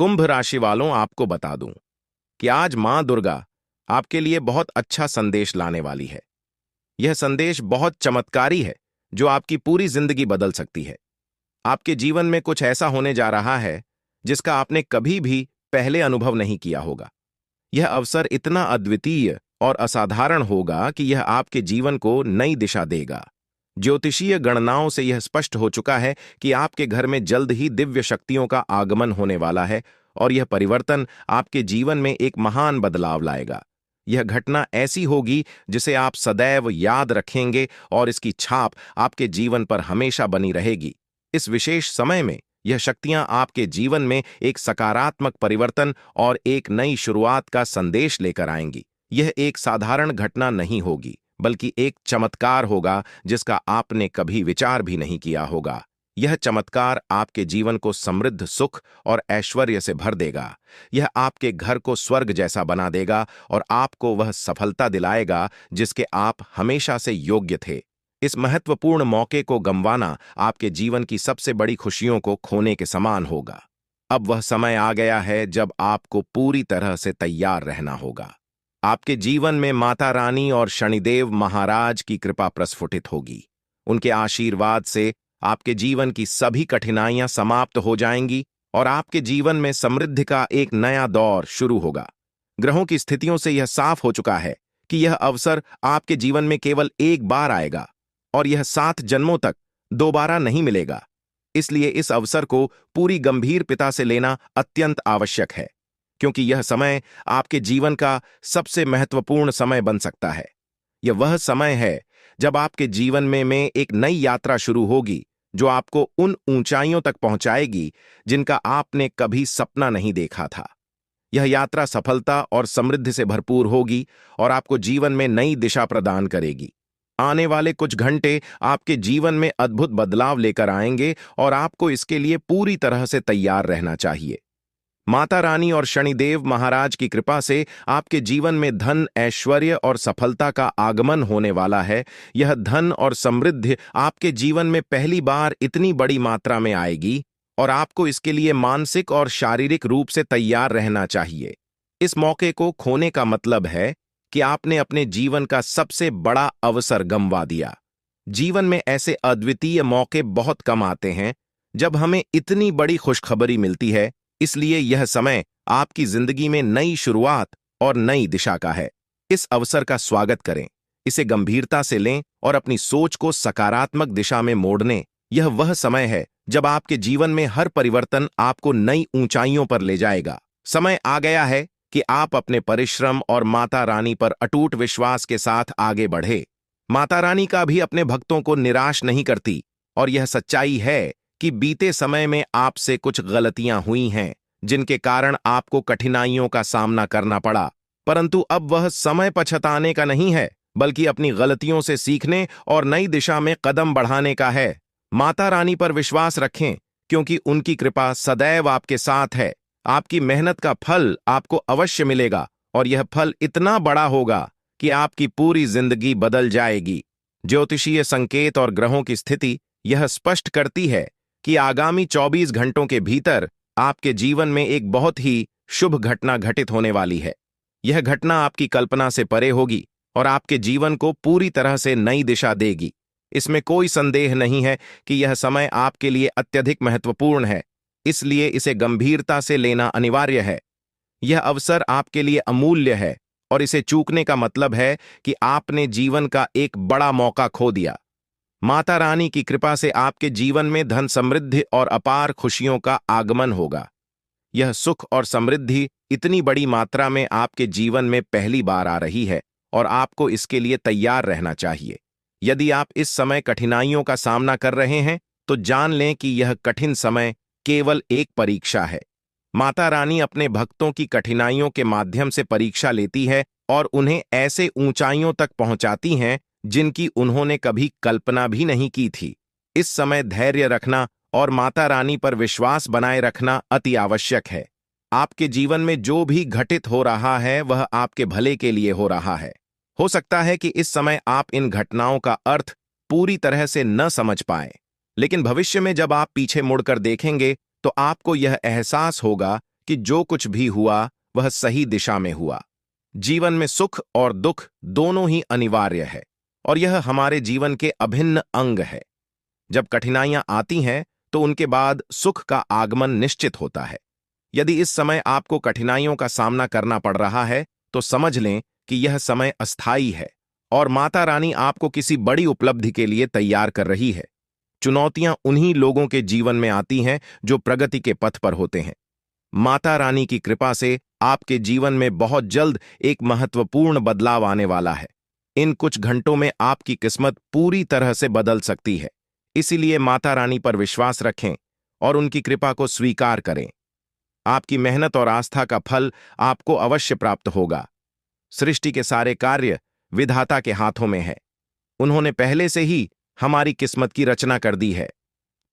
कुंभ राशि वालों, आपको बता दूं कि आज मां दुर्गा आपके लिए बहुत अच्छा संदेश लाने वाली है। यह संदेश बहुत चमत्कारी है जो आपकी पूरी जिंदगी बदल सकती है। आपके जीवन में कुछ ऐसा होने जा रहा है जिसका आपने कभी भी पहले अनुभव नहीं किया होगा। यह अवसर इतना अद्वितीय और असाधारण होगा कि यह आपके जीवन को नई दिशा देगा। ज्योतिषीय गणनाओं से यह स्पष्ट हो चुका है कि आपके घर में जल्द ही दिव्य शक्तियों का आगमन होने वाला है और यह परिवर्तन आपके जीवन में एक महान बदलाव लाएगा। यह घटना ऐसी होगी जिसे आप सदैव याद रखेंगे और इसकी छाप आपके जीवन पर हमेशा बनी रहेगी। इस विशेष समय में यह शक्तियां आपके जीवन में एक सकारात्मक परिवर्तन और एक नई शुरुआत का संदेश लेकर आएंगी। यह एक साधारण घटना नहीं होगी, बल्कि एक चमत्कार होगा जिसका आपने कभी विचार भी नहीं किया होगा। यह चमत्कार आपके जीवन को समृद्ध सुख और ऐश्वर्य से भर देगा। यह आपके घर को स्वर्ग जैसा बना देगा और आपको वह सफलता दिलाएगा जिसके आप हमेशा से योग्य थे। इस महत्वपूर्ण मौके को गंवाना आपके जीवन की सबसे बड़ी खुशियों को खोने के समान होगा। अब वह समय आ गया है जब आपको पूरी तरह से तैयार रहना होगा। आपके जीवन में माता रानी और शनिदेव महाराज की कृपा प्रस्फुटित होगी। उनके आशीर्वाद से आपके जीवन की सभी कठिनाइयां समाप्त हो जाएंगी और आपके जीवन में समृद्धि का एक नया दौर शुरू होगा। ग्रहों की स्थितियों से यह साफ हो चुका है कि यह अवसर आपके जीवन में केवल एक बार आएगा और यह 7 जन्मों तक दोबारा नहीं मिलेगा। इसलिए इस अवसर को पूरी गंभीरता से लेना अत्यंत आवश्यक है, क्योंकि यह समय आपके जीवन का सबसे महत्वपूर्ण समय बन सकता है। यह वह समय है जब आपके जीवन में एक नई यात्रा शुरू होगी जो आपको उन ऊंचाइयों तक पहुंचाएगी जिनका आपने कभी सपना नहीं देखा था। यह यात्रा सफलता और समृद्धि से भरपूर होगी और आपको जीवन में नई दिशा प्रदान करेगी। आने वाले कुछ घंटे आपके जीवन में अद्भुत बदलाव लेकर आएंगे और आपको इसके लिए पूरी तरह से तैयार रहना चाहिए। माता रानी और शनिदेव महाराज की कृपा से आपके जीवन में धन, ऐश्वर्य और सफलता का आगमन होने वाला है। यह धन और समृद्धि आपके जीवन में पहली बार इतनी बड़ी मात्रा में आएगी और आपको इसके लिए मानसिक और शारीरिक रूप से तैयार रहना चाहिए। इस मौके को खोने का मतलब है कि आपने अपने जीवन का सबसे बड़ा अवसर गंवा दिया। जीवन में ऐसे अद्वितीय मौके बहुत कम आते हैं जब हमें इतनी बड़ी खुशखबरी मिलती है। इसलिए यह समय आपकी जिंदगी में नई शुरुआत और नई दिशा का है। इस अवसर का स्वागत करें, इसे गंभीरता से लें और अपनी सोच को सकारात्मक दिशा में मोड़ने। यह वह समय है जब आपके जीवन में हर परिवर्तन आपको नई ऊंचाइयों पर ले जाएगा। समय आ गया है कि आप अपने परिश्रम और माता रानी पर अटूट विश्वास के साथ आगे बढ़े। माता रानी का भी अपने भक्तों को निराश नहीं करती और यह सच्चाई है कि बीते समय में आपसे कुछ गलतियां हुई हैं जिनके कारण आपको कठिनाइयों का सामना करना पड़ा। परंतु अब वह समय पछताने का नहीं है, बल्कि अपनी गलतियों से सीखने और नई दिशा में कदम बढ़ाने का है। माता रानी पर विश्वास रखें, क्योंकि उनकी कृपा सदैव आपके साथ है। आपकी मेहनत का फल आपको अवश्य मिलेगा और यह फल इतना बड़ा होगा कि आपकी पूरी जिंदगी बदल जाएगी। ज्योतिषीय संकेत और ग्रहों की स्थिति यह स्पष्ट करती है कि आगामी 24 घंटों के भीतर आपके जीवन में एक बहुत ही शुभ घटना घटित होने वाली है। यह घटना आपकी कल्पना से परे होगी और आपके जीवन को पूरी तरह से नई दिशा देगी। इसमें कोई संदेह नहीं है कि यह समय आपके लिए अत्यधिक महत्वपूर्ण है, इसलिए इसे गंभीरता से लेना अनिवार्य है। यह अवसर आपके लिए अमूल्य है और इसे चूकने का मतलब है कि आपने जीवन का एक बड़ा मौका खो दिया। माता रानी की कृपा से आपके जीवन में धन, समृद्धि और अपार खुशियों का आगमन होगा। यह सुख और समृद्धि इतनी बड़ी मात्रा में आपके जीवन में पहली बार आ रही है और आपको इसके लिए तैयार रहना चाहिए। यदि आप इस समय कठिनाइयों का सामना कर रहे हैं तो जान लें कि यह कठिन समय केवल एक परीक्षा है। माता रानी अपने भक्तों की कठिनाइयों के माध्यम से परीक्षा लेती है और उन्हें ऐसे ऊंचाइयों तक पहुंचाती हैं जिनकी उन्होंने कभी कल्पना भी नहीं की थी। इस समय धैर्य रखना और माता रानी पर विश्वास बनाए रखना अति आवश्यक है। आपके जीवन में जो भी घटित हो रहा है वह आपके भले के लिए हो रहा है। हो सकता है कि इस समय आप इन घटनाओं का अर्थ पूरी तरह से न समझ पाएं, लेकिन भविष्य में जब आप पीछे मुड़कर देखेंगे तो आपको यह एहसास होगा कि कि जो कुछ भी हुआ वह सही दिशा में हुआ। जीवन में सुख और दुख दोनों ही अनिवार्य है और यह हमारे जीवन के अभिन्न अंग है। जब कठिनाइयां आती हैं तो उनके बाद सुख का आगमन निश्चित होता है। यदि इस समय आपको कठिनाइयों का सामना करना पड़ रहा है तो समझ लें कि यह समय अस्थायी है और माता रानी आपको किसी बड़ी उपलब्धि के लिए तैयार कर रही है। चुनौतियां उन्हीं लोगों के जीवन में आती हैं जो प्रगति के पथ पर होते हैं। माता रानी की कृपा से आपके जीवन में बहुत जल्द एक महत्वपूर्ण बदलाव आने वाला है। इन कुछ घंटों में आपकी किस्मत पूरी तरह से बदल सकती है। इसीलिए माता रानी पर विश्वास रखें और उनकी कृपा को स्वीकार करें। आपकी मेहनत और आस्था का फल आपको अवश्य प्राप्त होगा। सृष्टि के सारे कार्य विधाता के हाथों में है। उन्होंने पहले से ही हमारी किस्मत की रचना कर दी है।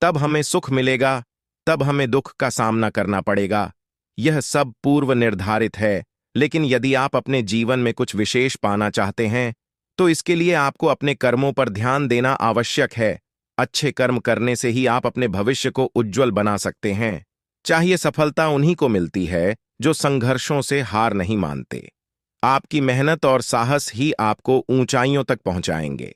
तब हमें सुख मिलेगा, तब हमें दुख का सामना करना पड़ेगा। यह सब पूर्व निर्धारित है, लेकिन यदि आप अपने जीवन में कुछ विशेष पाना चाहते हैं तो इसके लिए आपको अपने कर्मों पर ध्यान देना आवश्यक है। अच्छे कर्म करने से ही आप अपने भविष्य को उज्जवल बना सकते हैं। चाहिए सफलता उन्हीं को मिलती है जो संघर्षों से हार नहीं मानते। आपकी मेहनत और साहस ही आपको ऊंचाइयों तक पहुंचाएंगे।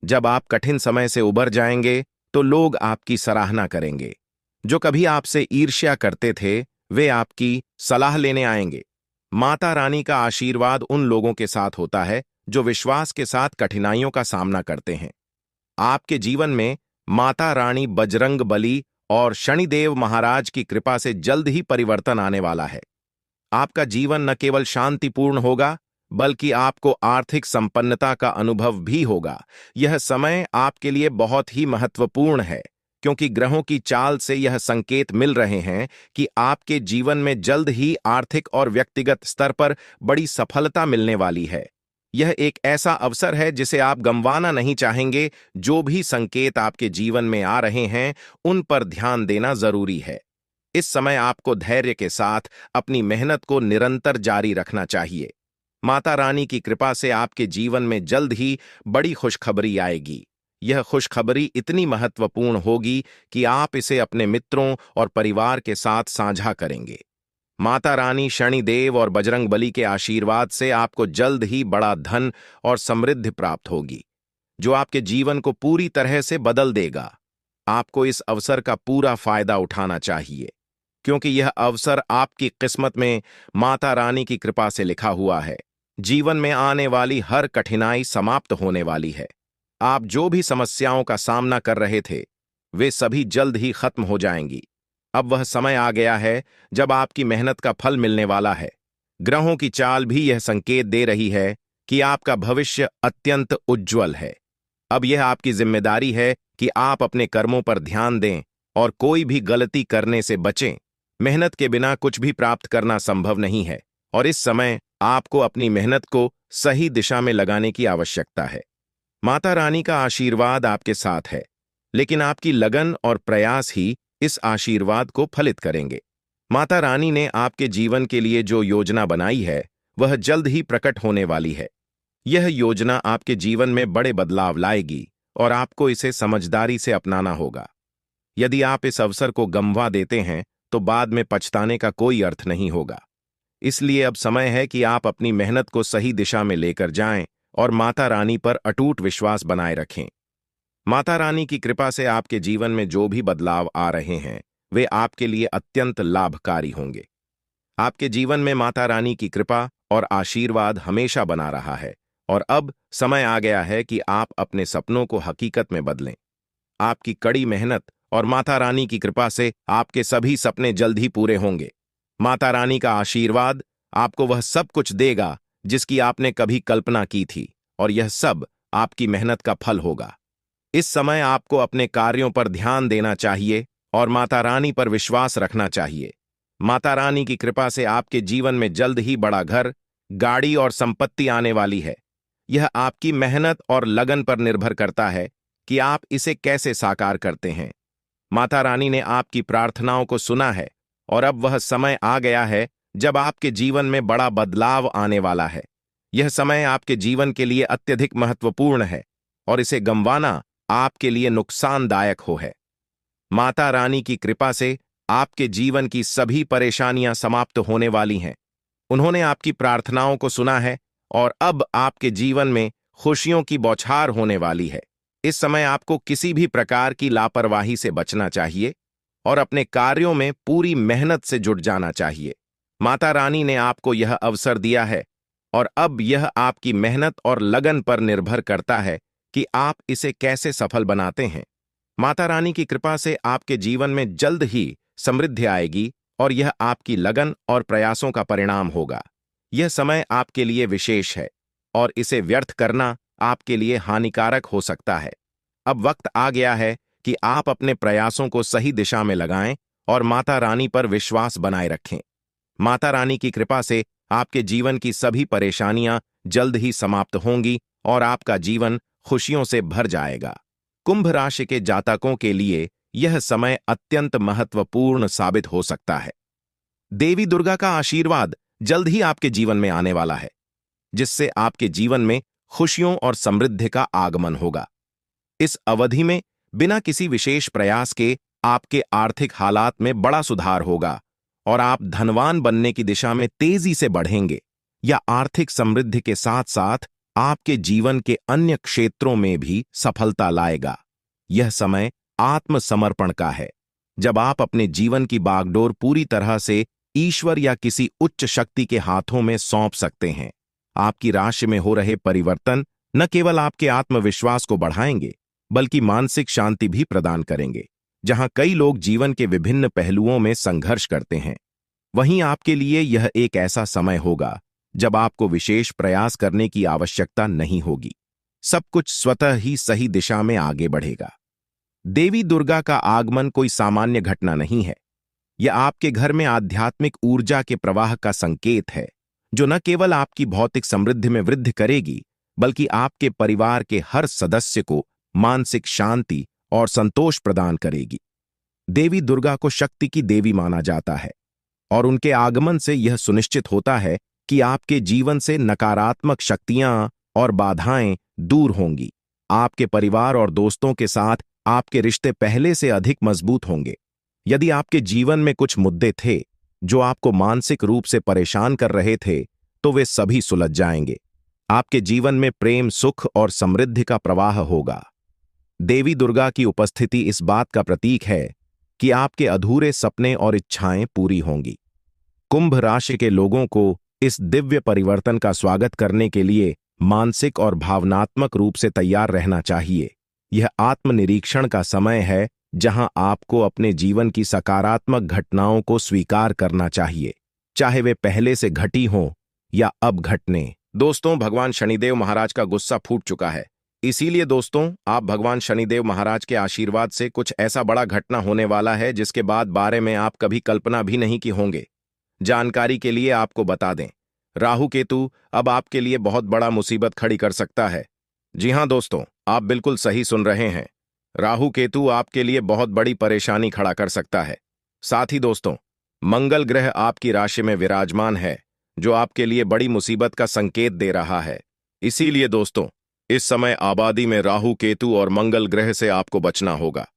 जब आप कठिन समय से उबर जाएंगे तो लोग आपकी सराहना करेंगे। जो कभी आपसे ईर्ष्या करते थे वे आपकी सलाह लेने आएंगे। माता रानी का आशीर्वाद उन लोगों के साथ होता है जो विश्वास के साथ कठिनाइयों का सामना करते हैं। आपके जीवन में माता रानी बजरंग बली और शनिदेव महाराज की कृपा से जल्द ही परिवर्तन आने वाला है। आपका जीवन न केवल शांतिपूर्ण होगा बल्कि आपको आर्थिक संपन्नता का अनुभव भी होगा। यह समय आपके लिए बहुत ही महत्वपूर्ण है क्योंकि ग्रहों की चाल से यह संकेत मिल रहे हैं कि आपके जीवन में जल्द ही आर्थिक और व्यक्तिगत स्तर पर बड़ी सफलता मिलने वाली है। यह एक ऐसा अवसर है जिसे आप गंवाना नहीं चाहेंगे। जो भी संकेत आपके जीवन में आ रहे हैं उन पर ध्यान देना जरूरी है। इस समय आपको धैर्य के साथ अपनी मेहनत को निरंतर जारी रखना चाहिए। माता रानी की कृपा से आपके जीवन में जल्द ही बड़ी खुशखबरी आएगी। यह खुशखबरी इतनी महत्वपूर्ण होगी कि आप इसे अपने मित्रों और परिवार के साथ साझा करेंगे। माता रानी, शनिदेव और बजरंगबली के आशीर्वाद से आपको जल्द ही बड़ा धन और समृद्धि प्राप्त होगी जो आपके जीवन को पूरी तरह से बदल देगा। आपको इस अवसर का पूरा फायदा उठाना चाहिए क्योंकि यह अवसर आपकी किस्मत में माता रानी की कृपा से लिखा हुआ है। जीवन में आने वाली हर कठिनाई समाप्त होने वाली है। आप जो भी समस्याओं का सामना कर रहे थे वे सभी जल्द ही खत्म हो जाएंगी। अब वह समय आ गया है जब आपकी मेहनत का फल मिलने वाला है। ग्रहों की चाल भी यह संकेत दे रही है कि आपका भविष्य अत्यंत उज्जवल है। अब यह आपकी जिम्मेदारी है कि आप अपने कर्मों पर ध्यान दें और कोई भी गलती करने से बचें। मेहनत के बिना कुछ भी प्राप्त करना संभव नहीं है और इस समय आपको अपनी मेहनत को सही दिशा में लगाने की आवश्यकता है। माता रानी का आशीर्वाद आपके साथ है, लेकिन आपकी लगन और प्रयास ही इस आशीर्वाद को फलित करेंगे। माता रानी ने आपके जीवन के लिए जो योजना बनाई है वह जल्द ही प्रकट होने वाली है। यह योजना आपके जीवन में बड़े बदलाव लाएगी और आपको इसे समझदारी से अपनाना होगा। यदि आप इस अवसर को गंवा देते हैं तो बाद में पछताने का कोई अर्थ नहीं होगा। इसलिए अब समय है कि आप अपनी मेहनत को सही दिशा में लेकर जाएं और माता रानी पर अटूट विश्वास बनाए रखें। माता रानी की कृपा से आपके जीवन में जो भी बदलाव आ रहे हैं वे आपके लिए अत्यंत लाभकारी होंगे। आपके जीवन में माता रानी की कृपा और आशीर्वाद हमेशा बना रहा है और अब समय आ गया है कि आप अपने सपनों को हकीकत में बदलें। आपकी कड़ी मेहनत और माता रानी की कृपा से आपके सभी सपने जल्द ही पूरे होंगे। माता रानी का आशीर्वाद आपको वह सब कुछ देगा जिसकी आपने कभी कल्पना की थी और यह सब आपकी मेहनत का फल होगा। इस समय आपको अपने कार्यों पर ध्यान देना चाहिए और माता रानी पर विश्वास रखना चाहिए। माता रानी की कृपा से आपके जीवन में जल्द ही बड़ा घर, गाड़ी और संपत्ति आने वाली है। यह आपकी मेहनत और लगन पर निर्भर करता है कि आप इसे कैसे साकार करते हैं। माता रानी ने आपकी प्रार्थनाओं को सुना है और अब वह समय आ गया है जब आपके जीवन में बड़ा बदलाव आने वाला है। यह समय आपके जीवन के लिए अत्यधिक महत्वपूर्ण है और इसे गंवाना आपके लिए नुकसानदायक है। माता रानी की कृपा से आपके जीवन की सभी परेशानियां समाप्त होने वाली हैं। उन्होंने आपकी प्रार्थनाओं को सुना है और अब आपके जीवन में खुशियों की बौछार होने वाली है। इस समय आपको किसी भी प्रकार की लापरवाही से बचना चाहिए और अपने कार्यों में पूरी मेहनत से जुट जाना चाहिए। माता रानी ने आपको यह अवसर दिया है और अब यह आपकी मेहनत और लगन पर निर्भर करता है कि आप इसे कैसे सफल बनाते हैं। माता रानी की कृपा से आपके जीवन में जल्द ही समृद्धि आएगी और यह आपकी लगन और प्रयासों का परिणाम होगा। यह समय आपके लिए विशेष है और इसे व्यर्थ करना आपके लिए हानिकारक हो सकता है। अब वक्त आ गया है कि आप अपने प्रयासों को सही दिशा में लगाएं और माता रानी पर विश्वास बनाए रखें। माता रानी की कृपा से आपके जीवन की सभी परेशानियां जल्द ही समाप्त होंगी और आपका जीवन खुशियों से भर जाएगा। कुंभ राशि के जातकों के लिए यह समय अत्यंत महत्वपूर्ण साबित हो सकता है। देवी दुर्गा का आशीर्वाद जल्द ही आपके जीवन में आने वाला है, जिससे आपके जीवन में खुशियों और समृद्धि का आगमन होगा। इस अवधि में बिना किसी विशेष प्रयास के आपके आर्थिक हालात में बड़ा सुधार होगा और आप धनवान बनने की दिशा में तेजी से बढ़ेंगे। या आर्थिक समृद्धि के साथ साथ आपके जीवन के अन्य क्षेत्रों में भी सफलता लाएगा। यह समय आत्मसमर्पण का है, जब आप अपने जीवन की बागडोर पूरी तरह से ईश्वर या किसी उच्च शक्ति के हाथों में सौंप सकते हैं। आपकी राशि में हो रहे परिवर्तन न केवल आपके आत्मविश्वास को बढ़ाएंगे, बल्कि मानसिक शांति भी प्रदान करेंगे। जहां कई लोग जीवन के विभिन्न पहलुओं में संघर्ष करते हैं, वहीं आपके लिए यह एक ऐसा समय होगा जब आपको विशेष प्रयास करने की आवश्यकता नहीं होगी। सब कुछ स्वतः ही सही दिशा में आगे बढ़ेगा। देवी दुर्गा का आगमन कोई सामान्य घटना नहीं है। यह आपके घर में आध्यात्मिक ऊर्जा के प्रवाह का संकेत है, जो न केवल आपकी भौतिक समृद्धि में वृद्धि करेगी, बल्कि आपके परिवार के हर सदस्य को मानसिक शांति और संतोष प्रदान करेगी। देवी दुर्गा को शक्ति की देवी माना जाता है और उनके आगमन से यह सुनिश्चित होता है कि आपके जीवन से नकारात्मक शक्तियां और बाधाएं दूर होंगी। आपके परिवार और दोस्तों के साथ आपके रिश्ते पहले से अधिक मजबूत होंगे। यदि आपके जीवन में कुछ मुद्दे थे जो आपको मानसिक रूप से परेशान कर रहे थे, तो वे सभी सुलझ जाएंगे। आपके जीवन में प्रेम, सुख और समृद्धि का प्रवाह होगा। देवी दुर्गा की उपस्थिति इस बात का प्रतीक है कि आपके अधूरे सपने और इच्छाएं पूरी होंगी। कुंभ राशि के लोगों को इस दिव्य परिवर्तन का स्वागत करने के लिए मानसिक और भावनात्मक रूप से तैयार रहना चाहिए। यह आत्मनिरीक्षण का समय है, जहां आपको अपने जीवन की सकारात्मक घटनाओं को स्वीकार करना चाहिए, चाहे वे पहले से घटी हों या अब घटने। दोस्तों, भगवान शनिदेव महाराज का गुस्सा फूट चुका है। इसीलिए दोस्तों, आप भगवान शनिदेव महाराज के आशीर्वाद से कुछ ऐसा बड़ा घटना होने वाला है जिसके बारे में आप कभी कल्पना भी नहीं की होंगे। जानकारी के लिए आपको बता दें, राहु केतु अब आपके लिए बहुत बड़ा मुसीबत खड़ी कर सकता है। जी हां दोस्तों, आप बिल्कुल सही सुन रहे हैं। राहु केतु आपके लिए बहुत बड़ी परेशानी खड़ा कर सकता है। साथ ही दोस्तों, मंगल ग्रह आपकी राशि में विराजमान है, जो आपके लिए बड़ी मुसीबत का संकेत दे रहा है। इसीलिए दोस्तों, इस समय आबादी में राहु केतु और मंगल ग्रह से आपको बचना होगा।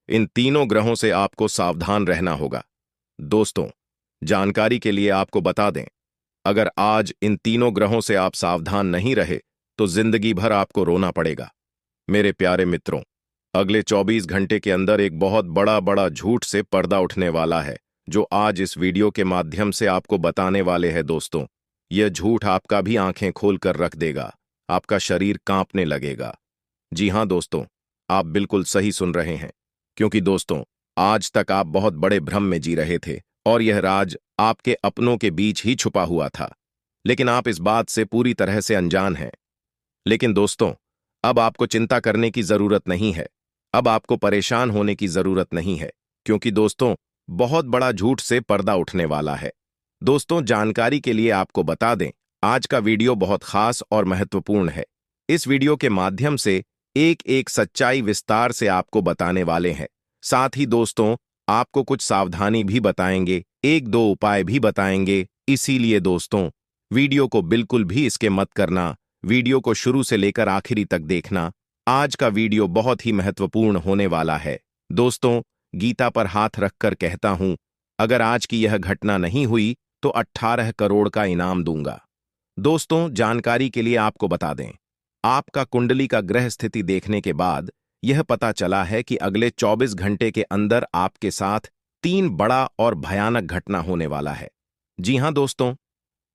इन तीनों ग्रहों से आपको सावधान रहना होगा। दोस्तों, जानकारी के लिए आपको बता दें, अगर आज इन तीनों ग्रहों से आप सावधान नहीं रहे तो जिंदगी भर आपको रोना पड़ेगा। मेरे प्यारे मित्रों, अगले 24 घंटे के अंदर एक बहुत बड़ा झूठ से पर्दा उठने वाला है, जो आज इस वीडियो के माध्यम से आपको बताने वाले हैं। दोस्तों, यह झूठ आपका भी आंखें खोलकर रख देगा, आपका शरीर कांपने लगेगा। जी हां दोस्तों, आप बिल्कुल सही सुन रहे हैं, क्योंकि दोस्तों, आज तक आप बहुत बड़े भ्रम में जी रहे थे और यह राज आपके अपनों के बीच ही छुपा हुआ था, लेकिन आप इस बात से पूरी तरह से अनजान हैं। लेकिन दोस्तों, अब आपको चिंता करने की जरूरत नहीं है, अब आपको परेशान होने की जरूरत नहीं है, क्योंकि दोस्तों, बहुत बड़ा झूठ से पर्दा उठने वाला है। दोस्तों, जानकारी के लिए आपको बता दें, आज का वीडियो बहुत खास और महत्वपूर्ण है। इस वीडियो के माध्यम से एक एक सच्चाई विस्तार से आपको बताने वाले हैं। साथ ही दोस्तों, आपको कुछ सावधानी भी बताएंगे, एक दो उपाय भी बताएंगे। इसीलिए दोस्तों, वीडियो को बिल्कुल भी स्किप मत करना, वीडियो को शुरू से लेकर आखिरी तक देखना। आज का वीडियो बहुत ही महत्वपूर्ण होने वाला है। दोस्तों, गीता पर हाथ रखकर कहता हूं, अगर आज की यह घटना नहीं हुई तो 18 करोड़ का इनाम दूंगा। दोस्तों, जानकारी के लिए आपको बता दें, आपका कुंडली का ग्रह स्थिति देखने के बाद यह पता चला है कि अगले 24 घंटे के अंदर आपके साथ 3 बड़ा और भयानक घटना होने वाला है। जी हां दोस्तों,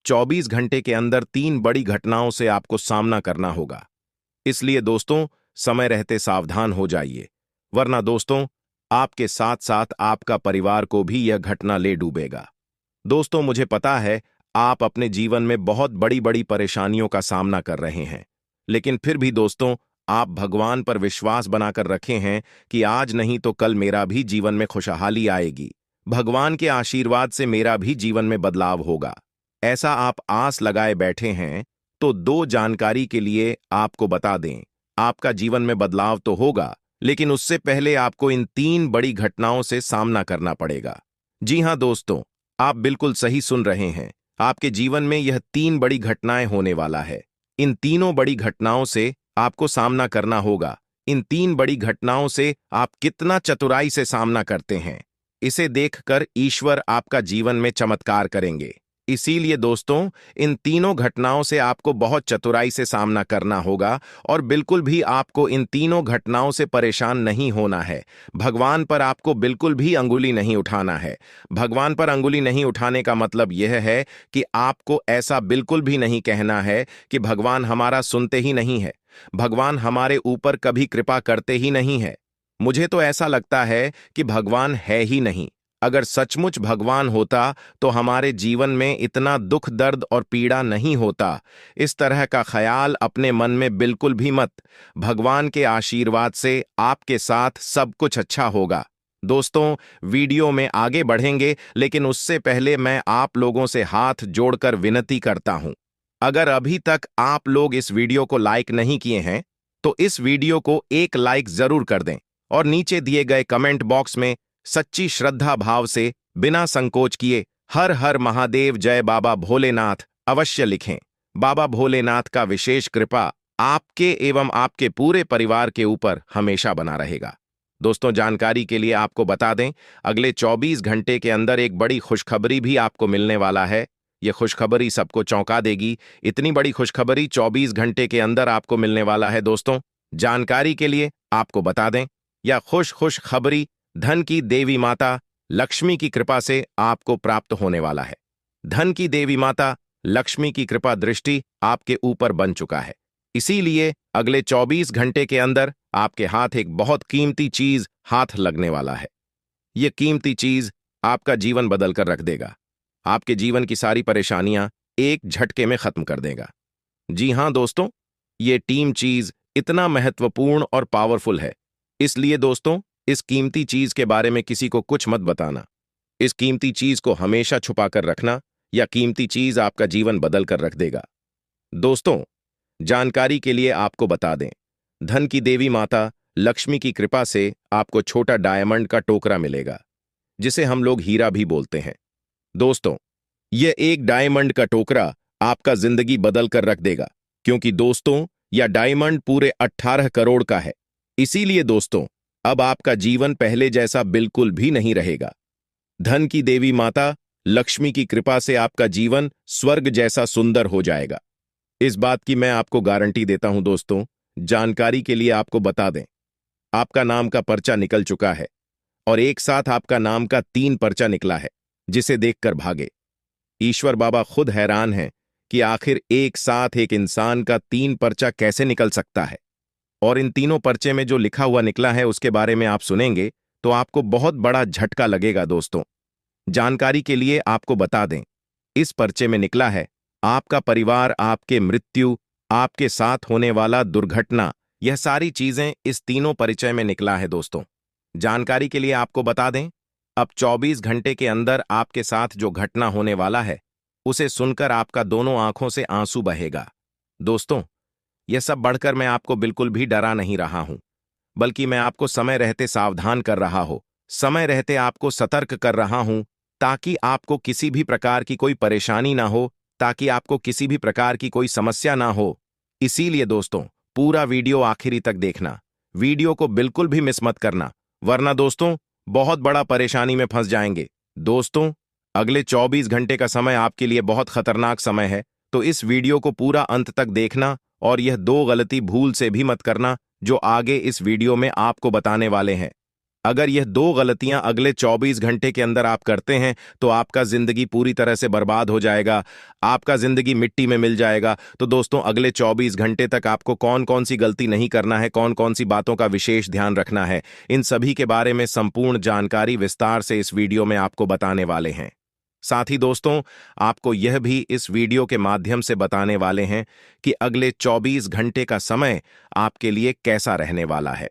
24 घंटे के अंदर 3 बड़ी घटनाओं से आपको सामना करना होगा। इसलिए दोस्तों, समय रहते सावधान हो जाइए, वरना दोस्तों आपके साथ साथ आपका परिवार को भी यह घटना ले डूबेगा। दोस्तों, मुझे पता है आप अपने जीवन में बहुत बड़ी बड़ी परेशानियों का सामना कर रहे हैं, लेकिन फिर भी दोस्तों आप भगवान पर विश्वास बनाकर रखे हैं कि आज नहीं तो कल मेरा भी जीवन में खुशहाली आएगी, भगवान के आशीर्वाद से मेरा भी जीवन में बदलाव होगा, ऐसा आप आस लगाए बैठे हैं। तो 2 जानकारी के लिए आपको बता दें, आपका जीवन में बदलाव तो होगा, लेकिन उससे पहले आपको इन 3 बड़ी घटनाओं से सामना करना पड़ेगा। जी हां दोस्तों, आप बिल्कुल सही सुन रहे हैं, आपके जीवन में यह 3 बड़ी घटनाएं होने वाला है। इन तीनों बड़ी घटनाओं से आपको सामना करना होगा। इन 3 बड़ी घटनाओं से आप कितना चतुराई से सामना करते हैं, इसे देखकर ईश्वर आपका जीवन में चमत्कार करेंगे। इसीलिए दोस्तों, इन तीनों घटनाओं से आपको बहुत चतुराई से सामना करना होगा और बिल्कुल भी आपको इन तीनों घटनाओं से परेशान नहीं होना है। भगवान पर आपको बिल्कुल भी अंगुली नहीं उठाना है। भगवान पर अंगुली नहीं उठाने का मतलब यह है कि आपको ऐसा बिल्कुल भी नहीं कहना है कि भगवान हमारा सुनते ही नहीं है, भगवान हमारे ऊपर कभी कृपा करते ही नहीं है। मुझे तो ऐसा लगता है कि भगवान है ही नहीं। अगर सचमुच भगवान होता तो हमारे जीवन में इतना दुख दर्द और पीड़ा नहीं होता। इस तरह का ख्याल अपने मन में बिल्कुल भी मत। भगवान के आशीर्वाद से आपके साथ सब कुछ अच्छा होगा। दोस्तों, वीडियो में आगे बढ़ेंगे, लेकिन उससे पहले मैं आप लोगों से हाथ जोड़कर विनती करता हूं, अगर अभी तक आप लोग इस वीडियो को लाइक नहीं किए हैं तो इस वीडियो को एक लाइक जरूर कर दें और नीचे दिए गए कमेंट बॉक्स में सच्ची श्रद्धा भाव से बिना संकोच किए हर हर महादेव जय बाबा भोलेनाथ अवश्य लिखें। बाबा भोलेनाथ का विशेष कृपा आपके एवं आपके पूरे परिवार के ऊपर हमेशा बना रहेगा। दोस्तों, जानकारी के लिए आपको बता दें, अगले 24 घंटे के अंदर एक बड़ी खुशखबरी भी आपको मिलने वाला है। यह खुशखबरी सबको चौंका देगी। इतनी बड़ी खुशखबरी 24 घंटे के अंदर आपको मिलने वाला है। दोस्तों, जानकारी के लिए आपको बता दें, यह खुश खबरी धन की देवी माता लक्ष्मी की कृपा से आपको प्राप्त होने वाला है। धन की देवी माता लक्ष्मी की कृपा दृष्टि आपके ऊपर बन चुका है। इसीलिए अगले 24 घंटे के अंदर आपके हाथ एक बहुत कीमती चीज हाथ लगने वाला है। यह कीमती चीज आपका जीवन बदल कर रख देगा। आपके जीवन की सारी परेशानियां एक झटके में खत्म कर देगा। जी हां दोस्तों, यह टीम चीज इतना महत्वपूर्ण और पावरफुल है, इसलिए दोस्तों इस कीमती चीज के बारे में किसी को कुछ मत बताना। इस कीमती चीज को हमेशा छुपा कर रखना, या कीमती चीज आपका जीवन बदल कर रख देगा। दोस्तों, जानकारी के लिए आपको बता दें, धन की देवी माता लक्ष्मी की कृपा से आपको छोटा डायमंड का टोकरा मिलेगा, जिसे हम लोग हीरा भी बोलते हैं। दोस्तों, यह एक डायमंड का टोकरा आपका जिंदगी बदल कर रख देगा, क्योंकि दोस्तों यह डायमंड पूरे 18 करोड़ का है। इसीलिए दोस्तों अब आपका जीवन पहले जैसा बिल्कुल भी नहीं रहेगा। धन की देवी माता लक्ष्मी की कृपा से आपका जीवन स्वर्ग जैसा सुंदर हो जाएगा। इस बात की मैं आपको गारंटी देता हूं। दोस्तों, जानकारी के लिए आपको बता दें, आपका नाम का पर्चा निकल चुका है और एक साथ आपका नाम का 3 पर्चा निकला है, जिसे देखकर भागे। ईश्वर बाबा खुद हैरान हैं कि आखिर एक साथ एक इंसान का 3 पर्चा कैसे निकल सकता है। और इन तीनों पर्चे में जो लिखा हुआ निकला है उसके बारे में आप सुनेंगे तो आपको बहुत बड़ा झटका लगेगा। दोस्तों, जानकारी के लिए आपको बता दें, इस पर्चे में निकला है आपका परिवार, आपके मृत्यु, आपके साथ होने वाला दुर्घटना, यह सारी चीजें इस तीनों परिचय में निकला है। दोस्तों, जानकारी के लिए आपको बता दें, अब 24 घंटे के अंदर आपके साथ जो घटना होने वाला है उसे सुनकर आपका दोनों आंखों से आंसू बहेगा। दोस्तों, यह सब बढ़कर मैं आपको बिल्कुल भी डरा नहीं रहा हूं, बल्कि मैं आपको समय रहते सावधान कर रहा हूं, समय रहते आपको सतर्क कर रहा हूं, ताकि आपको किसी भी प्रकार की कोई परेशानी ना हो, ताकि आपको किसी भी प्रकार की कोई समस्या ना हो। इसीलिए दोस्तों पूरा वीडियो आखिरी तक देखना, वीडियो को बिल्कुल भी मिस मत करना, वरना दोस्तों बहुत बड़ा परेशानी में फंस जाएंगे। दोस्तों, अगले 24 घंटे का समय आपके लिए बहुत खतरनाक समय है, तो इस वीडियो को पूरा अंत तक देखना और यह दो गलती भूल से भी मत करना जो आगे इस वीडियो में आपको बताने वाले हैं। अगर यह दो गलतियां अगले 24 घंटे के अंदर आप करते हैं तो आपका जिंदगी पूरी तरह से बर्बाद हो जाएगा, आपका जिंदगी मिट्टी में मिल जाएगा। तो दोस्तों, अगले 24 घंटे तक आपको कौन कौन सी गलती नहीं करना है, कौन कौन सी बातों का विशेष ध्यान रखना है, इन सभी के बारे में संपूर्ण जानकारी विस्तार से इस वीडियो में आपको बताने वाले हैं। साथ ही दोस्तों, आपको यह भी इस वीडियो के माध्यम से बताने वाले हैं कि अगले 24 घंटे का समय आपके लिए कैसा रहने वाला है।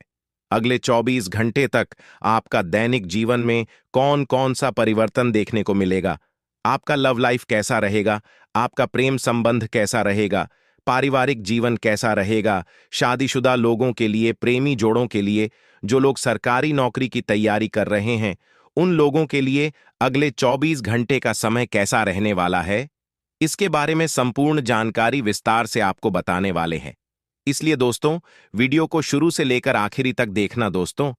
अगले 24 घंटे तक आपका दैनिक जीवन में कौन कौन सा परिवर्तन देखने को मिलेगा, आपका लव लाइफ कैसा रहेगा, आपका प्रेम संबंध कैसा रहेगा, पारिवारिक जीवन कैसा रहेगा, शादीशुदा लोगों के लिए, प्रेमी जोड़ों के लिए, जो लोग सरकारी नौकरी की तैयारी कर रहे हैं, उन लोगों के लिए अगले 24 घंटे का समय कैसा रहने वाला है, इसके बारे में संपूर्ण जानकारी विस्तार से आपको बताने वाले हैं। इसलिए दोस्तों, वीडियो को शुरू से लेकर आखिरी तक देखना। दोस्तों,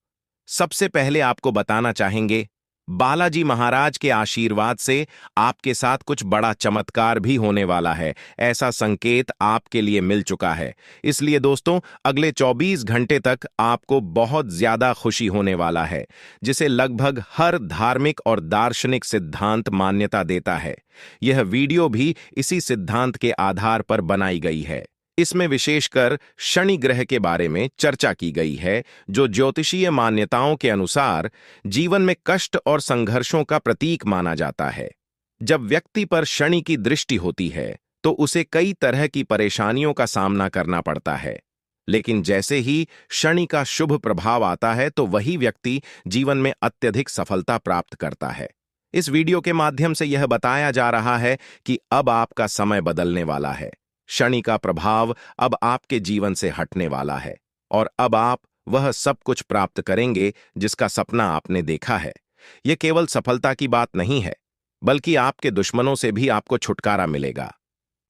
सबसे पहले आपको बताना चाहेंगे, बालाजी महाराज के आशीर्वाद से आपके साथ कुछ बड़ा चमत्कार भी होने वाला है, ऐसा संकेत आपके लिए मिल चुका है। इसलिए दोस्तों, अगले 24 घंटे तक आपको बहुत ज्यादा खुशी होने वाला है, जिसे लगभग हर धार्मिक और दार्शनिक सिद्धांत मान्यता देता है। यह वीडियो भी इसी सिद्धांत के आधार पर बनाई गई है। इसमें विशेषकर शनि ग्रह के बारे में चर्चा की गई है, जो ज्योतिषीय मान्यताओं के अनुसार जीवन में कष्ट और संघर्षों का प्रतीक माना जाता है। जब व्यक्ति पर शनि की दृष्टि होती है तो उसे कई तरह की परेशानियों का सामना करना पड़ता है, लेकिन जैसे ही शनि का शुभ प्रभाव आता है तो वही व्यक्ति जीवन में अत्यधिक सफलता प्राप्त करता है। इस वीडियो के माध्यम से यह बताया जा रहा है कि अब आपका समय बदलने वाला है। शनि का प्रभाव अब आपके जीवन से हटने वाला है और अब आप वह सब कुछ प्राप्त करेंगे जिसका सपना आपने देखा है। यह केवल सफलता की बात नहीं है, बल्कि आपके दुश्मनों से भी आपको छुटकारा मिलेगा।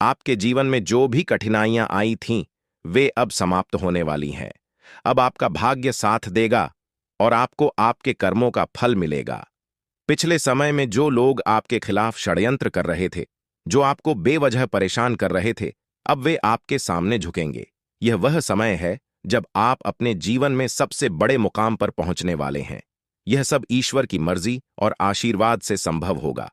आपके जीवन में जो भी कठिनाइयां आई थीं, वे अब समाप्त होने वाली हैं। अब आपका भाग्य साथ देगा और आपको आपके कर्मों का फल मिलेगा। पिछले समय में जो लोग आपके खिलाफ षड्यंत्र कर रहे थे, जो आपको बेवजह परेशान कर रहे थे, अब वे आपके सामने झुकेंगे। यह वह समय है जब आप अपने जीवन में सबसे बड़े मुकाम पर पहुंचने वाले हैं। यह सब ईश्वर की मर्जी और आशीर्वाद से संभव होगा।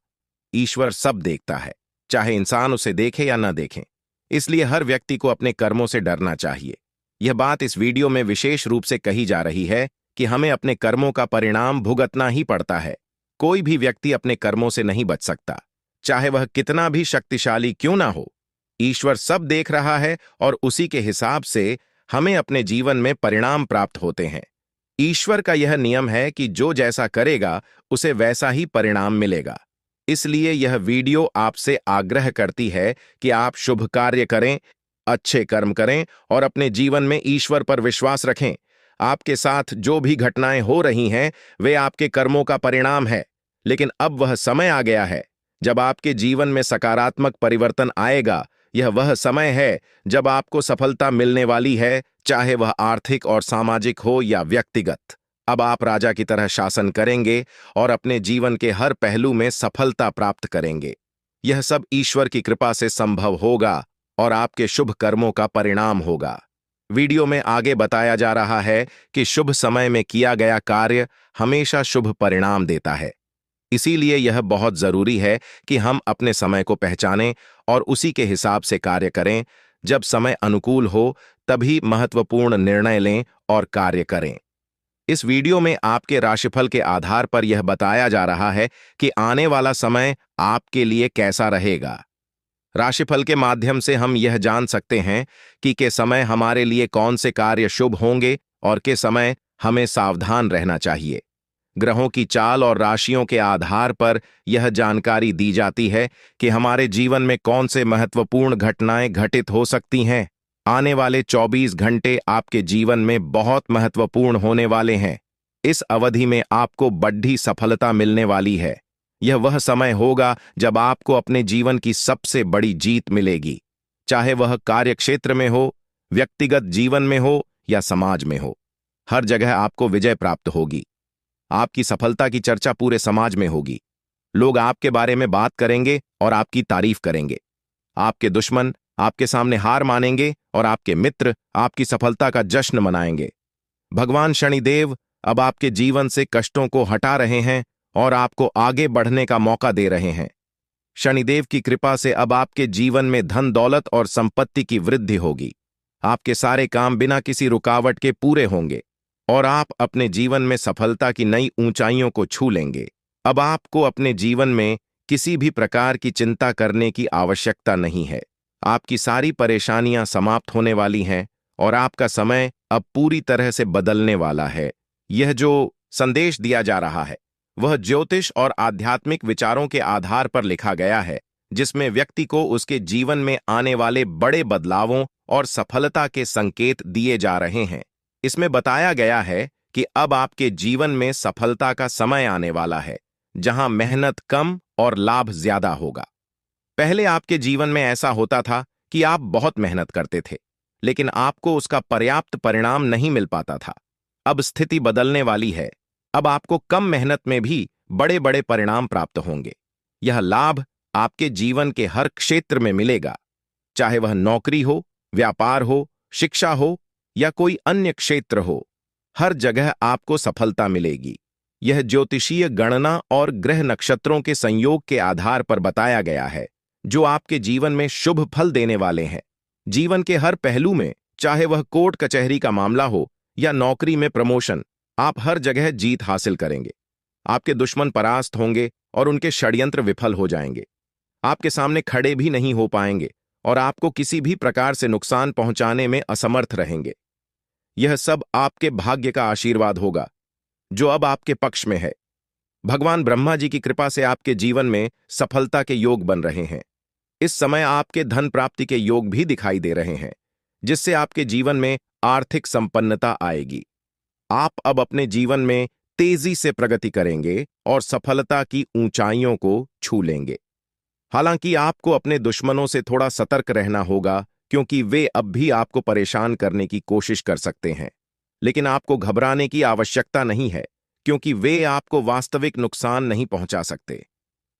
ईश्वर सब देखता है, चाहे इंसान उसे देखे या न देखें। इसलिए हर व्यक्ति को अपने कर्मों से डरना चाहिए। यह बात इस वीडियो में विशेष रूप से कही जा रही है कि हमें अपने कर्मों का परिणाम भुगतना ही पड़ता है। कोई भी व्यक्ति अपने कर्मों से नहीं बच सकता, चाहे वह कितना भी शक्तिशाली क्यों ना हो। ईश्वर सब देख रहा है और उसी के हिसाब से हमें अपने जीवन में परिणाम प्राप्त होते हैं। ईश्वर का यह नियम है कि जो जैसा करेगा उसे वैसा ही परिणाम मिलेगा। इसलिए यह वीडियो आपसे आग्रह करती है कि आप शुभ कार्य करें, अच्छे कर्म करें और अपने जीवन में ईश्वर पर विश्वास रखें। आपके साथ जो भी घटनाएं हो रही हैं, वे आपके कर्मों का परिणाम है, लेकिन अब वह समय आ गया है जब आपके जीवन में सकारात्मक परिवर्तन आएगा। यह वह समय है जब आपको सफलता मिलने वाली है, चाहे वह आर्थिक और सामाजिक हो या व्यक्तिगत। अब आप राजा की तरह शासन करेंगे और अपने जीवन के हर पहलू में सफलता प्राप्त करेंगे। यह सब ईश्वर की कृपा से संभव होगा और आपके शुभ कर्मों का परिणाम होगा। वीडियो में आगे बताया जा रहा है कि शुभ समय में किया गया कार्य हमेशा शुभ परिणाम देता है। इसीलिए यह बहुत जरूरी है कि हम अपने समय को पहचानें और उसी के हिसाब से कार्य करें। जब समय अनुकूल हो तभी महत्वपूर्ण निर्णय लें और कार्य करें। इस वीडियो में आपके राशिफल के आधार पर यह बताया जा रहा है कि आने वाला समय आपके लिए कैसा रहेगा। राशिफल के माध्यम से हम यह जान सकते हैं कि के समय हमारे लिए कौन से कार्य शुभ होंगे और के समय हमें सावधान रहना चाहिए। ग्रहों की चाल और राशियों के आधार पर यह जानकारी दी जाती है कि हमारे जीवन में कौन से महत्वपूर्ण घटनाएं घटित हो सकती हैं। आने वाले 24 घंटे आपके जीवन में बहुत महत्वपूर्ण होने वाले हैं। इस अवधि में आपको बड़ी सफलता मिलने वाली है। यह वह समय होगा जब आपको अपने जीवन की सबसे बड़ी जीत मिलेगी, चाहे वह कार्यक्षेत्र में हो, व्यक्तिगत जीवन में हो या समाज में हो। हर जगह आपको विजय प्राप्त होगी। आपकी सफलता की चर्चा पूरे समाज में होगी। लोग आपके बारे में बात करेंगे और आपकी तारीफ करेंगे। आपके दुश्मन आपके सामने हार मानेंगे और आपके मित्र आपकी सफलता का जश्न मनाएंगे। भगवान शनिदेव अब आपके जीवन से कष्टों को हटा रहे हैं और आपको आगे बढ़ने का मौका दे रहे हैं। शनिदेव की कृपा से अब आपके जीवन में धन दौलत और संपत्ति की वृद्धि होगी। आपके सारे काम बिना किसी रुकावट के पूरे होंगे और आप अपने जीवन में सफलता की नई ऊंचाइयों को छू लेंगे। अब आपको अपने जीवन में किसी भी प्रकार की चिंता करने की आवश्यकता नहीं है। आपकी सारी परेशानियां समाप्त होने वाली हैं और आपका समय अब पूरी तरह से बदलने वाला है। यह जो संदेश दिया जा रहा है वह ज्योतिष और आध्यात्मिक विचारों के आधार पर लिखा गया है, जिसमें व्यक्ति को उसके जीवन में आने वाले बड़े बदलावों और सफलता के संकेत दिए जा रहे हैं। इसमें बताया गया है कि अब आपके जीवन में सफलता का समय आने वाला है, जहां मेहनत कम और लाभ ज्यादा होगा। पहले आपके जीवन में ऐसा होता था कि आप बहुत मेहनत करते थे, लेकिन आपको उसका पर्याप्त परिणाम नहीं मिल पाता था। अब स्थिति बदलने वाली है। अब आपको कम मेहनत में भी बड़े बड़े परिणाम प्राप्त होंगे। यह लाभ आपके जीवन के हर क्षेत्र में मिलेगा, चाहे वह नौकरी हो, व्यापार हो, शिक्षा हो या कोई अन्य क्षेत्र हो। हर जगह आपको सफलता मिलेगी। यह ज्योतिषीय गणना और ग्रह नक्षत्रों के संयोग के आधार पर बताया गया है, जो आपके जीवन में शुभ फल देने वाले हैं। जीवन के हर पहलू में, चाहे वह कोर्ट कचहरी का मामला हो या नौकरी में प्रमोशन, आप हर जगह जीत हासिल करेंगे। आपके दुश्मन परास्त होंगे और उनके षड्यंत्र विफल हो जाएंगे। आपके सामने खड़े भी नहीं हो पाएंगे और आपको किसी भी प्रकार से नुकसान पहुंचाने में असमर्थ रहेंगे। यह सब आपके भाग्य का आशीर्वाद होगा, जो अब आपके पक्ष में है। भगवान ब्रह्मा जी की कृपा से आपके जीवन में सफलता के योग बन रहे हैं। इस समय आपके धन प्राप्ति के योग भी दिखाई दे रहे हैं, जिससे आपके जीवन में आर्थिक संपन्नता आएगी। आप अब अपने जीवन में तेजी से प्रगति करेंगे और सफलता की ऊंचाइयों को छू लेंगे। हालांकि आपको अपने दुश्मनों से थोड़ा सतर्क रहना होगा, क्योंकि वे अब भी आपको परेशान करने की कोशिश कर सकते हैं। लेकिन आपको घबराने की आवश्यकता नहीं है, क्योंकि वे आपको वास्तविक नुकसान नहीं पहुंचा सकते।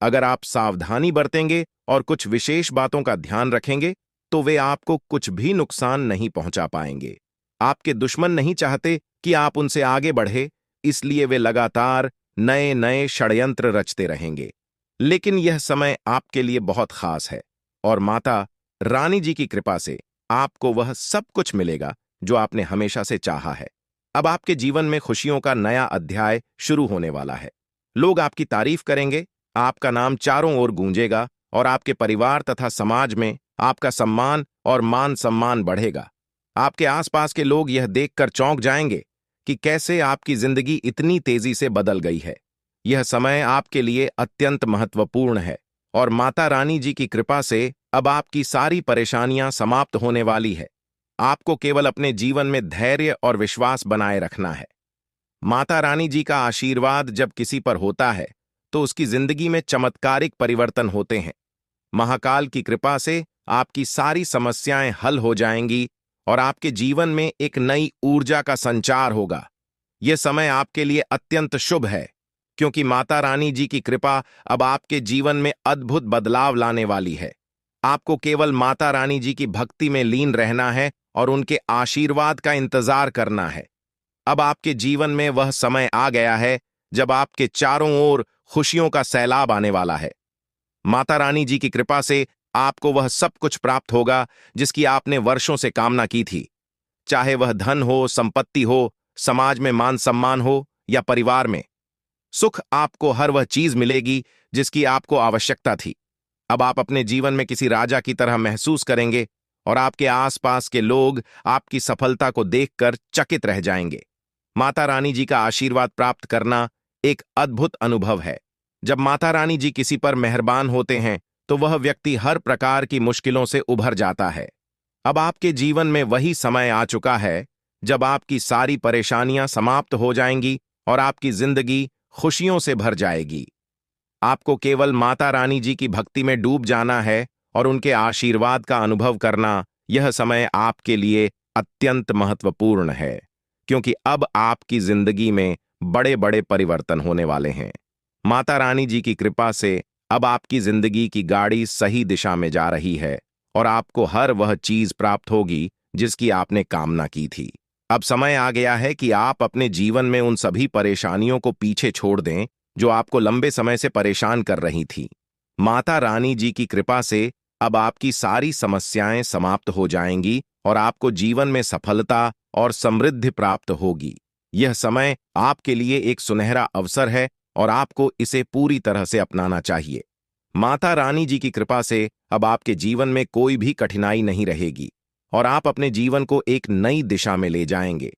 अगर आप सावधानी बरतेंगे और कुछ विशेष बातों का ध्यान रखेंगे, तो वे आपको कुछ भी नुकसान नहीं पहुंचा पाएंगे। आपके दुश्मन नहीं चाहते कि आप उनसे आगे बढ़े, इसलिए वे लगातार नए नए षड्यंत्र रचते रहेंगे। लेकिन यह समय आपके लिए बहुत खास है और माता रानी जी की कृपा से आपको वह सब कुछ मिलेगा जो आपने हमेशा से चाहा है। अब आपके जीवन में खुशियों का नया अध्याय शुरू होने वाला है। लोग आपकी तारीफ करेंगे, आपका नाम चारों ओर गूंजेगा और आपके परिवार तथा समाज में आपका सम्मान और मान सम्मान बढ़ेगा। आपके आसपास के लोग यह देखकर चौंक जाएंगे कि कैसे आपकी जिंदगी इतनी तेजी से बदल गई है। यह समय आपके लिए अत्यंत महत्वपूर्ण है और माता रानी जी की कृपा से अब आपकी सारी परेशानियां समाप्त होने वाली है। आपको केवल अपने जीवन में धैर्य और विश्वास बनाए रखना है। माता रानी जी का आशीर्वाद जब किसी पर होता है तो उसकी जिंदगी में चमत्कारिक परिवर्तन होते हैं। महाकाल की कृपा से आपकी सारी समस्याएं हल हो जाएंगी और आपके जीवन में एक नई ऊर्जा का संचार होगा। यह समय आपके लिए अत्यंत शुभ है, क्योंकि माता रानी जी की कृपा अब आपके जीवन में अद्भुत बदलाव लाने वाली है। आपको केवल माता रानी जी की भक्ति में लीन रहना है और उनके आशीर्वाद का इंतजार करना है। अब आपके जीवन में वह समय आ गया है जब आपके चारों ओर खुशियों का सैलाब आने वाला है। माता रानी जी की कृपा से आपको वह सब कुछ प्राप्त होगा जिसकी आपने वर्षों से कामना की थी, चाहे वह धन हो, संपत्ति हो, समाज में मान सम्मान हो या परिवार में सुख। आपको हर वह चीज मिलेगी जिसकी आपको आवश्यकता थी। अब आप अपने जीवन में किसी राजा की तरह महसूस करेंगे और आपके आसपास के लोग आपकी सफलता को देखकर चकित रह जाएंगे। माता रानी जी का आशीर्वाद प्राप्त करना एक अद्भुत अनुभव है। जब माता रानी जी किसी पर मेहरबान होते हैं तो वह व्यक्ति हर प्रकार की मुश्किलों से उभर जाता है। अब आपके जीवन में वही समय आ चुका है जब आपकी सारी परेशानियां समाप्त हो जाएंगी और आपकी जिंदगी खुशियों से भर जाएगी। आपको केवल माता रानी जी की भक्ति में डूब जाना है और उनके आशीर्वाद का अनुभव करना। यह समय आपके लिए अत्यंत महत्वपूर्ण है, क्योंकि अब आपकी जिंदगी में बड़े बड़े परिवर्तन होने वाले हैं। माता रानी जी की कृपा से अब आपकी जिंदगी की गाड़ी सही दिशा में जा रही है और आपको हर वह चीज प्राप्त होगी जिसकी आपने कामना की थी। अब समय आ गया है कि आप अपने जीवन में उन सभी परेशानियों को पीछे छोड़ दें जो आपको लंबे समय से परेशान कर रही थी। माता रानी जी की कृपा से अब आपकी सारी समस्याएं समाप्त हो जाएंगी और आपको जीवन में सफलता और समृद्धि प्राप्त होगी। यह समय आपके लिए एक सुनहरा अवसर है और आपको इसे पूरी तरह से अपनाना चाहिए। माता रानी जी की कृपा से अब आपके जीवन में कोई भी कठिनाई नहीं रहेगी और आप अपने जीवन को एक नई दिशा में ले जाएंगे।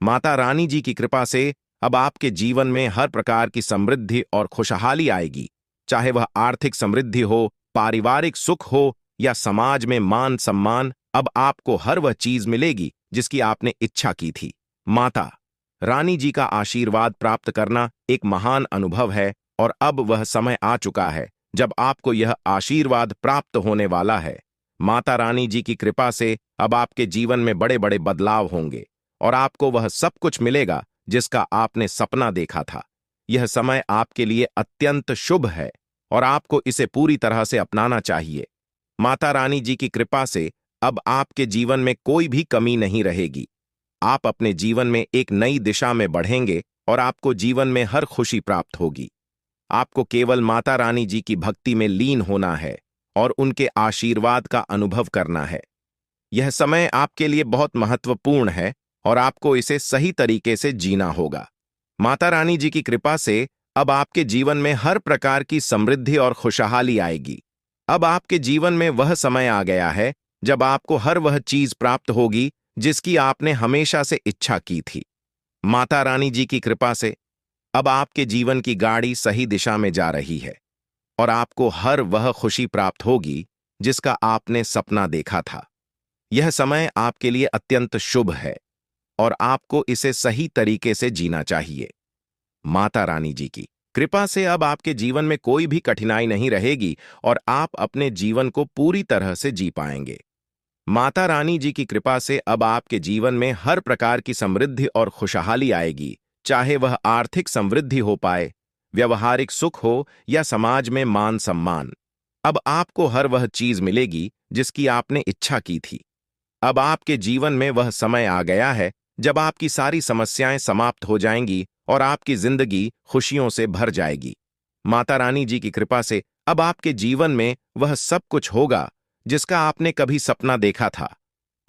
माता रानी जी की कृपा से अब आपके जीवन में हर प्रकार की समृद्धि और खुशहाली आएगी, चाहे वह आर्थिक समृद्धि हो, पारिवारिक सुख हो या समाज में मान सम्मान। अब आपको हर वह चीज मिलेगी जिसकी आपने इच्छा की थी। माता रानी जी का आशीर्वाद प्राप्त करना एक महान अनुभव है और अब वह समय आ चुका है जब आपको यह आशीर्वाद प्राप्त होने वाला है। माता रानी जी की कृपा से अब आपके जीवन में बड़े बड़े बदलाव होंगे और आपको वह सब कुछ मिलेगा जिसका आपने सपना देखा था। यह समय आपके लिए अत्यंत शुभ है और आपको इसे पूरी तरह से अपनाना चाहिए। माता रानी जी की कृपा से अब आपके जीवन में कोई भी कमी नहीं रहेगी। आप अपने जीवन में एक नई दिशा में बढ़ेंगे और आपको जीवन में हर खुशी प्राप्त होगी। आपको केवल माता रानी जी की भक्ति में लीन होना है और उनके आशीर्वाद का अनुभव करना है। यह समय आपके लिए बहुत महत्वपूर्ण है और आपको इसे सही तरीके से जीना होगा। माता रानी जी की कृपा से अब आपके जीवन में हर प्रकार की समृद्धि और खुशहाली आएगी। अब आपके जीवन में वह समय आ गया है जब आपको हर वह चीज प्राप्त होगी जिसकी आपने हमेशा से इच्छा की थी। माता रानी जी की कृपा से अब आपके जीवन की गाड़ी सही दिशा में जा रही है और आपको हर वह खुशी प्राप्त होगी जिसका आपने सपना देखा था। यह समय आपके लिए अत्यंत शुभ है और आपको इसे सही तरीके से जीना चाहिए। माता रानी जी की कृपा से अब आपके जीवन में कोई भी कठिनाई नहीं रहेगी और आप अपने जीवन को पूरी तरह से जी पाएंगे। माता रानी जी की कृपा से अब आपके जीवन में हर प्रकार की समृद्धि और खुशहाली आएगी, चाहे वह आर्थिक समृद्धि हो पाए, व्यवहारिक सुख हो या समाज में मान सम्मान। अब आपको हर वह चीज मिलेगी जिसकी आपने इच्छा की थी। अब आपके जीवन में वह समय आ गया है जब आपकी सारी समस्याएं समाप्त हो जाएंगी और आपकी जिंदगी खुशियों से भर जाएगी। माता रानी जी की कृपा से अब आपके जीवन में वह सब कुछ होगा जिसका आपने कभी सपना देखा था।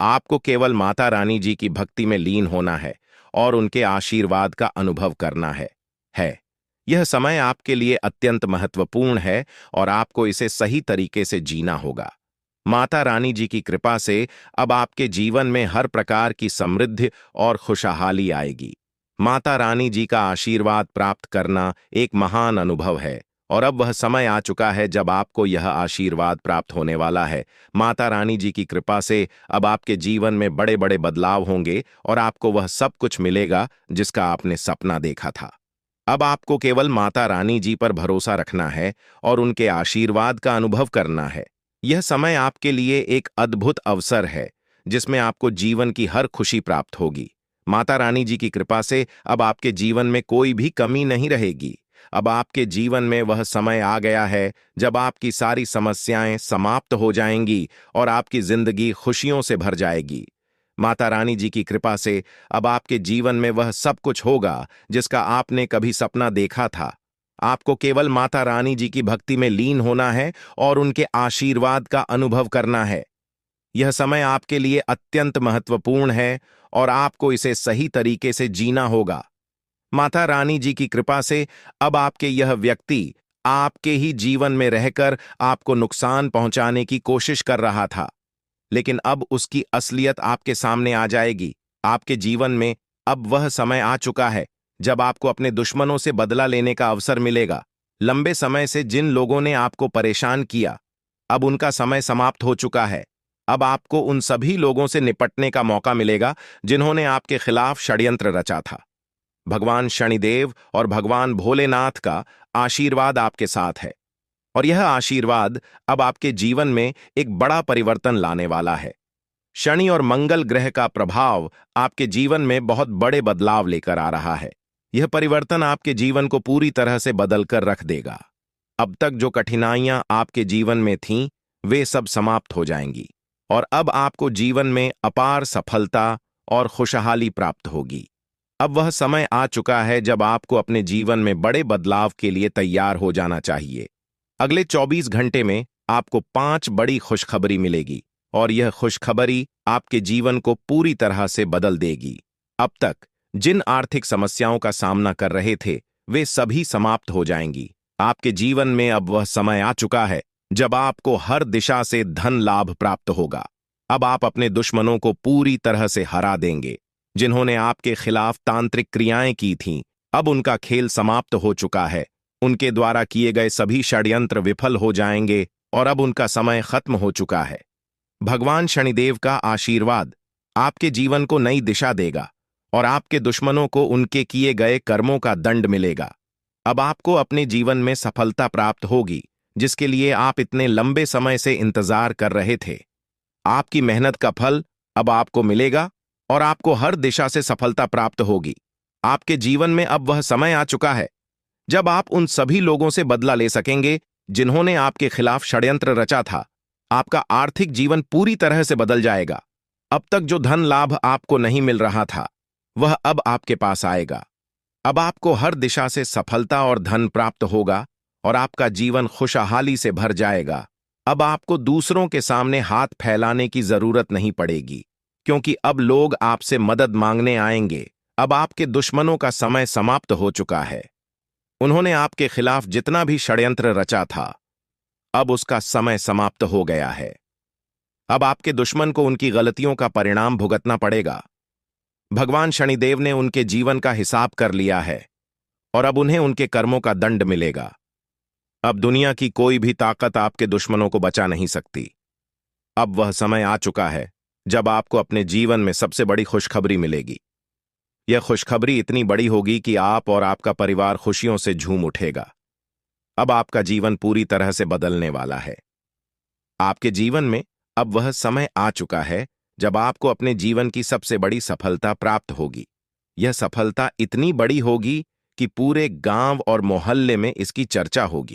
आपको केवल माता रानी जी की भक्ति में लीन होना है और उनके आशीर्वाद का अनुभव करना है। यह समय आपके लिए अत्यंत महत्वपूर्ण है और आपको इसे सही तरीके से जीना होगा। माता रानी जी की कृपा से अब आपके जीवन में हर प्रकार की समृद्धि और खुशहाली आएगी। माता रानी जी का आशीर्वाद प्राप्त करना एक महान अनुभव है और अब वह समय आ चुका है जब आपको यह आशीर्वाद प्राप्त होने वाला है। माता रानी जी की कृपा से अब आपके जीवन में बड़े बड़े बदलाव होंगे और आपको वह सब कुछ मिलेगा जिसका आपने सपना देखा था। अब आपको केवल माता रानी जी पर भरोसा रखना है और उनके आशीर्वाद का अनुभव करना है। यह समय आपके लिए एक अद्भुत अवसर है जिसमें आपको जीवन की हर खुशी प्राप्त होगी। माता रानी जी की कृपा से अब आपके जीवन में कोई भी कमी नहीं रहेगी। अब आपके जीवन में वह समय आ गया है जब आपकी सारी समस्याएं समाप्त हो जाएंगी और आपकी जिंदगी खुशियों से भर जाएगी। माता रानी जी की कृपा से अब आपके जीवन में वह सब कुछ होगा जिसका आपने कभी सपना देखा था। आपको केवल माता रानी जी की भक्ति में लीन होना है और उनके आशीर्वाद का अनुभव करना है। यह समय आपके लिए अत्यंत महत्वपूर्ण है और आपको इसे सही तरीके से जीना होगा। माता रानी जी की कृपा से अब आपके यह व्यक्ति आपके ही जीवन में रहकर आपको नुकसान पहुंचाने की कोशिश कर रहा था, लेकिन अब उसकी असलियत आपके सामने आ जाएगी। आपके जीवन में अब वह समय आ चुका है जब आपको अपने दुश्मनों से बदला लेने का अवसर मिलेगा। लंबे समय से जिन लोगों ने आपको परेशान किया, अब उनका समय समाप्त हो चुका है। अब आपको उन सभी लोगों से निपटने का मौका मिलेगा जिन्होंने आपके खिलाफ षड्यंत्र रचा था। भगवान शनिदेव और भगवान भोलेनाथ का आशीर्वाद आपके साथ है और यह आशीर्वाद अब आपके जीवन में एक बड़ा परिवर्तन लाने वाला है। शनि और मंगल ग्रह का प्रभाव आपके जीवन में बहुत बड़े बदलाव लेकर आ रहा है। यह परिवर्तन आपके जीवन को पूरी तरह से बदलकर रख देगा। अब तक जो कठिनाइयां आपके जीवन में थीं, वे सब समाप्त हो जाएंगी और अब आपको जीवन में अपार सफलता और खुशहाली प्राप्त होगी। अब वह समय आ चुका है जब आपको अपने जीवन में बड़े बदलाव के लिए तैयार हो जाना चाहिए। अगले 24 घंटे में आपको 5 बड़ी खुशखबरी मिलेगी और यह खुशखबरी आपके जीवन को पूरी तरह से बदल देगी। अब तक जिन आर्थिक समस्याओं का सामना कर रहे थे, वे सभी समाप्त हो जाएंगी। आपके जीवन में अब वह समय आ चुका है जब आपको हर दिशा से धन लाभ प्राप्त होगा। अब आप अपने दुश्मनों को पूरी तरह से हरा देंगे। जिन्होंने आपके खिलाफ तांत्रिक क्रियाएं की थीं, अब उनका खेल समाप्त हो चुका है। उनके द्वारा किए गए सभी षड्यंत्र विफल हो जाएंगे और अब उनका समय खत्म हो चुका है। भगवान शनिदेव का आशीर्वाद आपके जीवन को नई दिशा देगा और आपके दुश्मनों को उनके किए गए कर्मों का दंड मिलेगा। अब आपको अपने जीवन में सफलता प्राप्त होगी, जिसके लिए आप इतने लंबे समय से इंतजार कर रहे थे। आपकी मेहनत का फल अब आपको मिलेगा और आपको हर दिशा से सफलता प्राप्त होगी। आपके जीवन में अब वह समय आ चुका है जब आप उन सभी लोगों से बदला ले सकेंगे जिन्होंने आपके खिलाफ षड्यंत्र रचा था। आपका आर्थिक जीवन पूरी तरह से बदल जाएगा। अब तक जो धन लाभ आपको नहीं मिल रहा था, वह अब आपके पास आएगा। अब आपको हर दिशा से सफलता और धन प्राप्त होगा और आपका जीवन खुशहाली से भर जाएगा। अब आपको दूसरों के सामने हाथ फैलाने की जरूरत नहीं पड़ेगी, क्योंकि अब लोग आपसे मदद मांगने आएंगे। अब आपके दुश्मनों का समय समाप्त हो चुका है। उन्होंने आपके खिलाफ जितना भी षड्यंत्र रचा था, अब उसका समय समाप्त हो गया है। अब आपके दुश्मन को उनकी गलतियों का परिणाम भुगतना पड़ेगा। भगवान शनिदेव ने उनके जीवन का हिसाब कर लिया है और अब उन्हें उनके कर्मों का दंड मिलेगा। अब दुनिया की कोई भी ताकत आपके दुश्मनों को बचा नहीं सकती। अब वह समय आ चुका है जब आपको अपने जीवन में सबसे बड़ी खुशखबरी मिलेगी। यह खुशखबरी इतनी बड़ी होगी कि आप और आपका परिवार खुशियों से झूम उठेगा। अब आपका जीवन पूरी तरह से बदलने वाला है। आपके जीवन में अब वह समय आ चुका है जब आपको अपने जीवन की सबसे बड़ी सफलता प्राप्त होगी। यह सफलता इतनी बड़ी होगी कि पूरे गांव और मोहल्ले में इसकी चर्चा होगी।